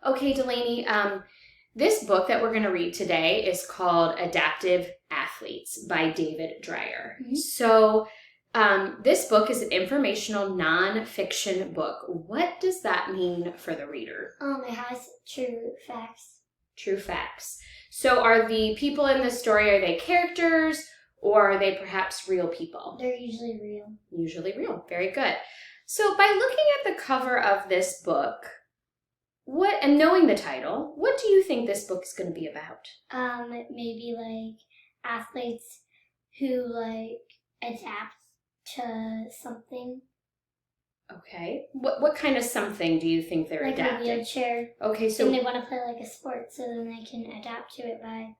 Okay, Delaney, this book that we're going to read today is called Adaptive Athletes by David Dreyer. Mm-hmm. So this book is an informational nonfiction book. What does that mean for the reader? It has true facts. True facts. So are the people in this story, are they characters or are they perhaps real people? They're usually real. Usually real. Very good. So by looking at the cover of this book, and knowing the title, what do you think this book is going to be about? Maybe like athletes who like adapt to something. Okay. What kind of something do you think they're like adapting? Like a wheelchair. Okay, so and they want to play like a sport, so then they can adapt to it by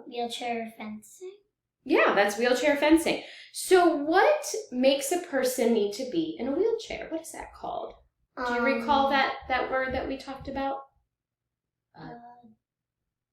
wheelchair fencing. Yeah, that's wheelchair fencing. So what makes a person need to be in a wheelchair? What is that called? Do you recall that word that we talked about?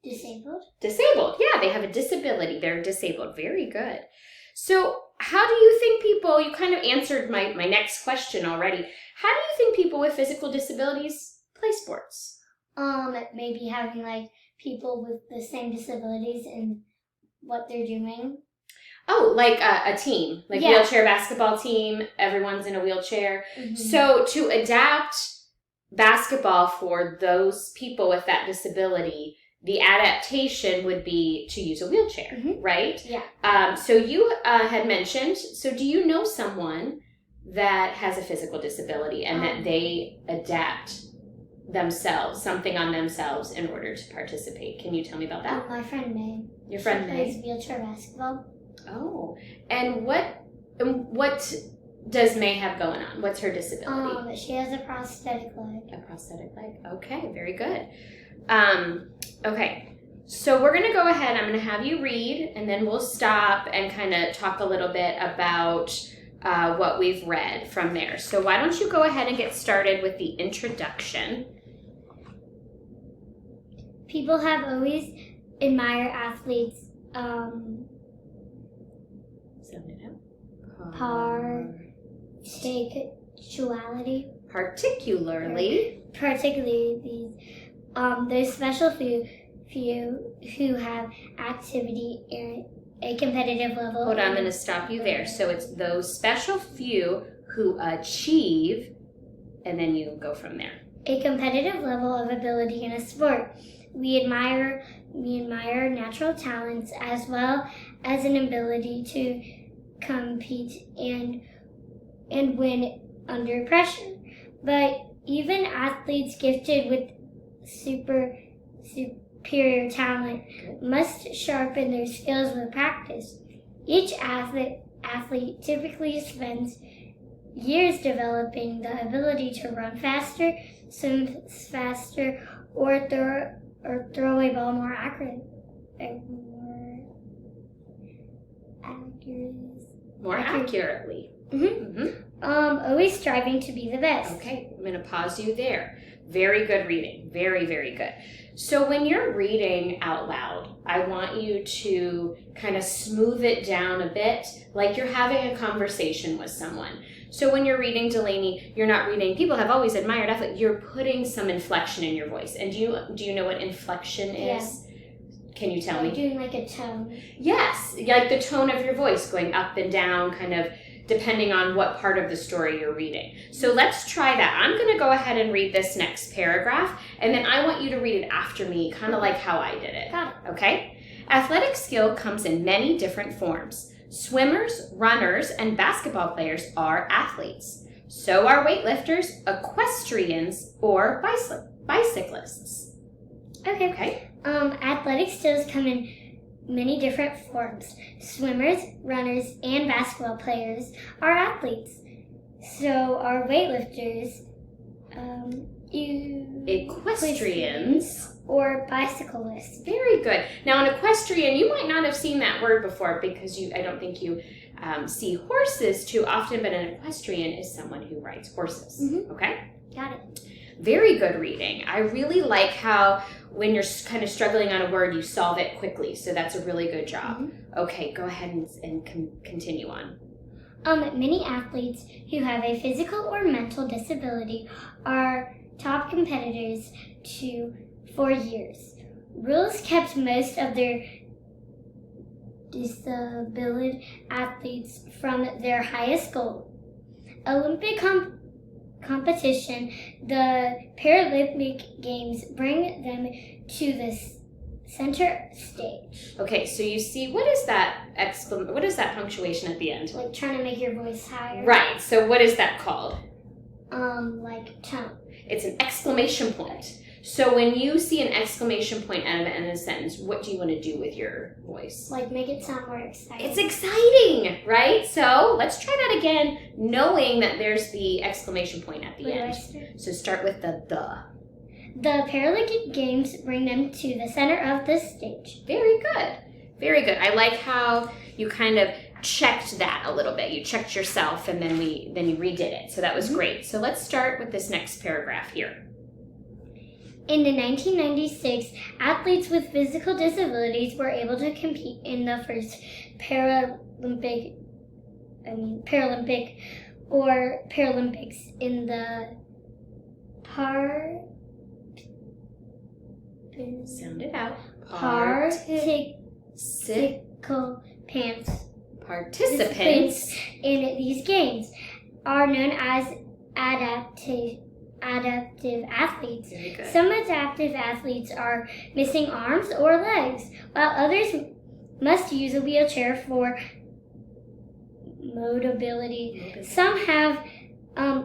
Disabled. Disabled. Yeah, they have a disability. They're disabled. Very good. So how do you think people, you kind of answered my next question already. How do you think people with physical disabilities play sports? Maybe having like people with the same disabilities in what they're doing. Oh, like a team, like wheelchair basketball team. Everyone's in a wheelchair. Mm-hmm. So to adapt basketball for those people with that disability, the adaptation would be to use a wheelchair, right? Yeah. So you had mentioned, so do you know someone that has a physical disability and that they adapt something on themselves in order to participate? Can you tell me about that? My friend May. Your friend May? She plays wheelchair basketball. Oh, and what does May have going on? What's her disability? She has a prosthetic leg. A prosthetic leg. Okay, very good. Okay, so we're going to go ahead. I'm going to have you read, and then we'll stop and kind of talk a little bit about what we've read from there. So why don't you go ahead and get started with the introduction. People have always admired athletes. Particularly these. There's special few who have activity in a competitive level. Hold on, I'm going to stop you there. So it's those special few who achieve, and then you go from there. A competitive level of ability in a sport. We admire natural talents as well as an ability to compete and win under pressure. But even athletes gifted with superior talent must sharpen their skills with practice. Each athlete typically spends years developing the ability to run faster, swim faster, or throw a ball more accurately. Always striving to be the best. Okay, I'm going to pause you there. Very good reading. Very, very good. So when you're reading out loud, I want you to kind of smooth it down a bit, like you're having a conversation with someone. So when you're reading, Delaney, you're not reading, people have always admired athletes. You're putting some inflection in your voice. And do you know what inflection is? Yeah. Can you tell me? Doing like a tone. Yes, like the tone of your voice going up and down, kind of depending on what part of the story you're reading. So let's try that. I'm going to go ahead and read this next paragraph, and then I want you to read it after me, kind of like how I did it. Got it. Okay? Athletic skill comes in many different forms. Swimmers, runners, and basketball players are athletes. So are weightlifters, equestrians, or bicyclists. Okay. Athletic skills come in many different forms. Swimmers, runners, and basketball players are athletes. So are weightlifters, equestrians, or bicyclists. Very good. Now, an equestrian, you might not have seen that word before because I don't think you see horses too often, but an equestrian is someone who rides horses. Mm-hmm. Okay? Got it. Very good reading. I really like how when you're kind of struggling on a word, you solve it quickly. So that's a really good job. Mm-hmm. Okay, go ahead and continue on. Many athletes who have a physical or mental disability are top competitors for years. Rules kept most of their disabled athletes from their highest goal. Olympic competition, the Paralympic Games bring them to the center stage. Okay, so you see, what is that punctuation at the end? Like trying to make your voice higher. Right, so what is that called? Like tone. It's an exclamation point. So when you see an exclamation point at the end of a sentence, what do you want to do with your voice? Like make it sound more exciting. It's exciting, right? So let's try that again, knowing that there's the exclamation point at the end. So start with the. The Paralympic Games bring them to the center of the stage. Very good. Very good. I like how you kind of checked that a little bit. You checked yourself and then you redid it. So that was great. So let's start with this next paragraph here. In the 1996, athletes with physical disabilities were able to compete in the first Paralympics in the Sound it out. Participants in these games are known as adaptive athletes. Some adaptive athletes are missing arms or legs, while others must use a wheelchair for mobility. Some have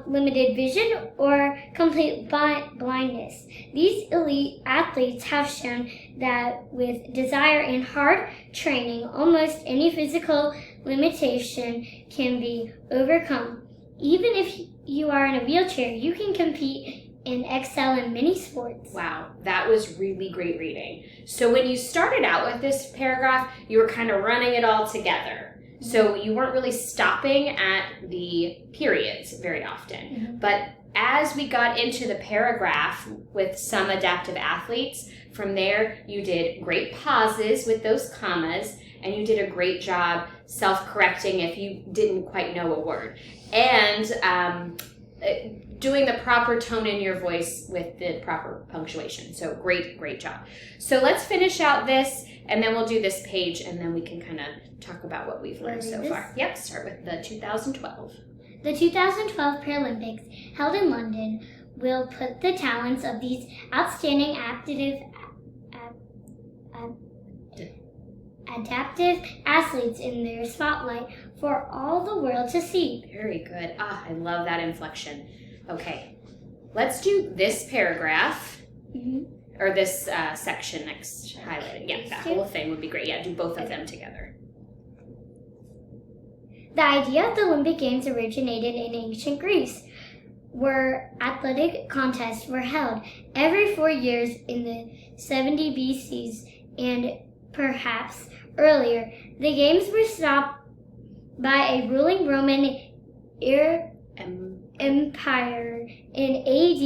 limited vision or complete blindness. These elite athletes have shown that with desire and hard training, almost any physical limitation can be overcome. Even if you are in a wheelchair, you can compete and excel in many sports. Wow, that was really great reading. So when you started out with this paragraph, you were kind of running it all together. So you weren't really stopping at the periods very often. But as we got into the paragraph with some adaptive athletes, from there you did great pauses with those commas, and you did a great job self-correcting if you didn't quite know a word. And doing the proper tone in your voice with the proper punctuation. So great job. So let's finish out this, and then we'll do this page, and then we can kind of talk about what we've learned so far. Yep, start with the 2012. The 2012 Paralympics, held in London, will put the talents of these outstanding adaptive athletes in their spotlight for all the world to see. Very good. I love that inflection. Okay, let's do this paragraph, or this section next, highlighted. Yeah, that whole thing would be great. Yeah, do both of them together. The idea of the Olympic Games originated in ancient Greece, where athletic contests were held every 4 years in the 70 BCs and perhaps earlier. The Games were stopped by a ruling Roman Empire in AD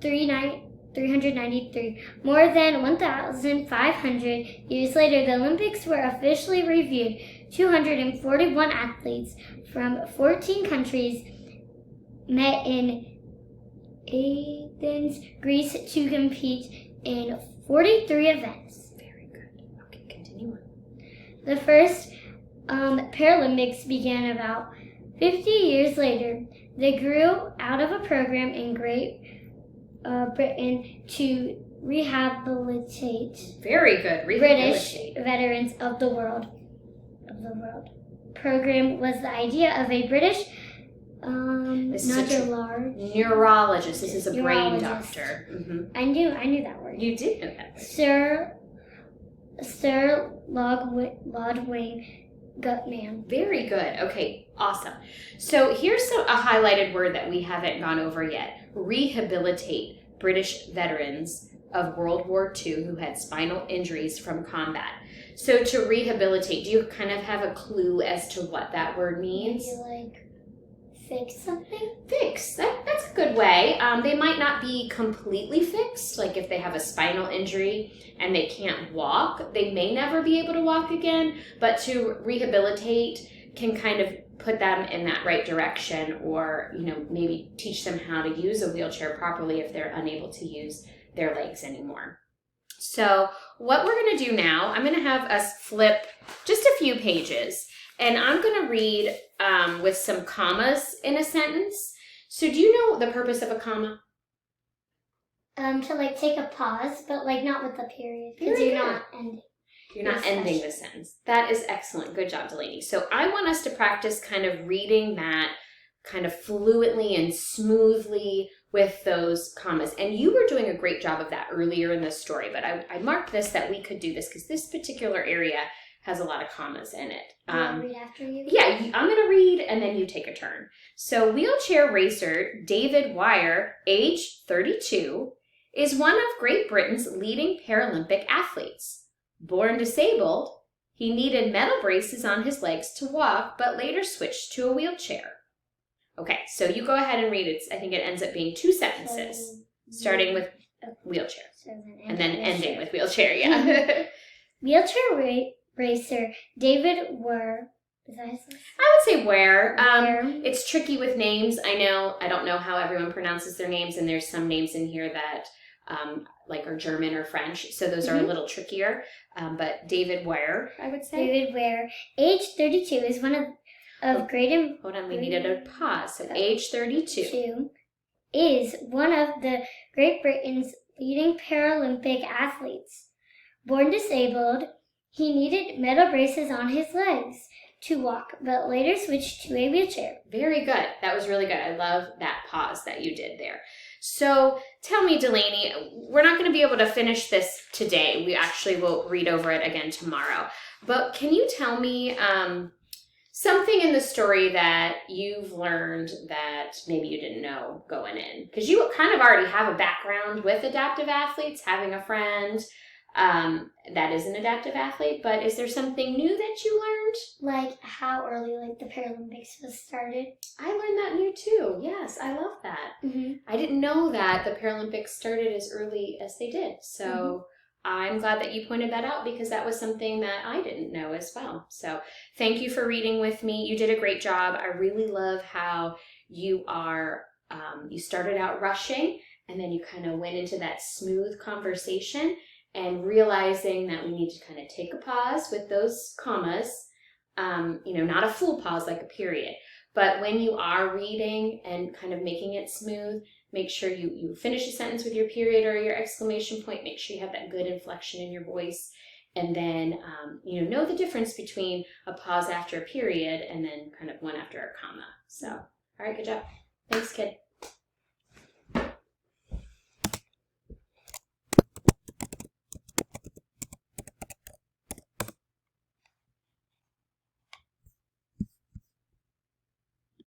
393. More than 1,500 years later, the Olympics were officially reviewed. 241 athletes from 14 countries met in Athens, Greece, to compete in 43 events. Very good. Okay, continue on. The first Paralympics began about 50 years later. They grew out of a program in Great Britain to rehabilitate British veterans of the world. Program was the idea of a British neurologist. This is a brain doctor. I knew that word. You did know that word. Sir Ludwig Gutman. Very good. Okay, awesome. So here's a highlighted word that we haven't gone over yet. Rehabilitate British veterans of World War II who had spinal injuries from combat. So to rehabilitate, do you kind of have a clue as to what that word means? Maybe like fix something? Fix. That's a good way. They might not be completely fixed. Like if they have a spinal injury and they can't walk, they may never be able to walk again. But to rehabilitate can kind of put them in that right direction, or, maybe teach them how to use a wheelchair properly if they're unable to use their legs anymore. So what we're going to do now, I'm going to have us flip just a few pages, and I'm going to read with some commas in a sentence. So do you know the purpose of a comma? To take a pause, but not with a period, because Very you're good. not ending. You're not ending the sentence. That is excellent. Good job, Delaney. So I want us to practice kind of reading that kind of fluently and smoothly with those commas. And you were doing a great job of that earlier in the story, but I marked this that we could do this because this particular area has a lot of commas in it. I'll read after you? Yeah, I'm going to read and then you take a turn. So wheelchair racer David Wire, age 32, is one of Great Britain's leading Paralympic athletes. Born disabled, he needed metal braces on his legs to walk, but later switched to a wheelchair. Okay, so you go ahead and read it. I think it ends up being 2 sentences, starting with wheelchair, and then ending with wheelchair, yeah. Wheelchair racer David Were. Is that his name? I would say Ware. It's tricky with names. I don't know how everyone pronounces their names, and there's some names in here that are German or French, so those are a little trickier. But David Ware, I would say. David Ware, age 32, is one of great... Hold on, we needed a pause. So age 32. Is one of the Great Britain's leading Paralympic athletes. Born disabled, he needed metal braces on his legs to walk, but later switched to a wheelchair. Very good. That was really good. I love that pause that you did there. So tell me, Delaney, we're not going to be able to finish this today. We actually will read over it again tomorrow. But can you tell me something in the story that you've learned that maybe you didn't know going in? Because you kind of already have a background with adaptive athletes, having a friend that is an adaptive athlete, but is there something new that you learned? How early the Paralympics was started. I learned that new too. Yes, I love that. Mm-hmm. I didn't know that the Paralympics started as early as they did. So I'm glad that you pointed that out because that was something that I didn't know as well. So thank you for reading with me. You did a great job. I really love how you are, you started out rushing and then you kind of went into that smooth conversation and realizing that we need to kind of take a pause with those commas, not a full pause like a period. But when you are reading and kind of making it smooth, make sure you finish a sentence with your period or your exclamation point. Make sure you have that good inflection in your voice. And then, know the difference between a pause after a period and then kind of one after a comma. So, all right, good job. Thanks, kid.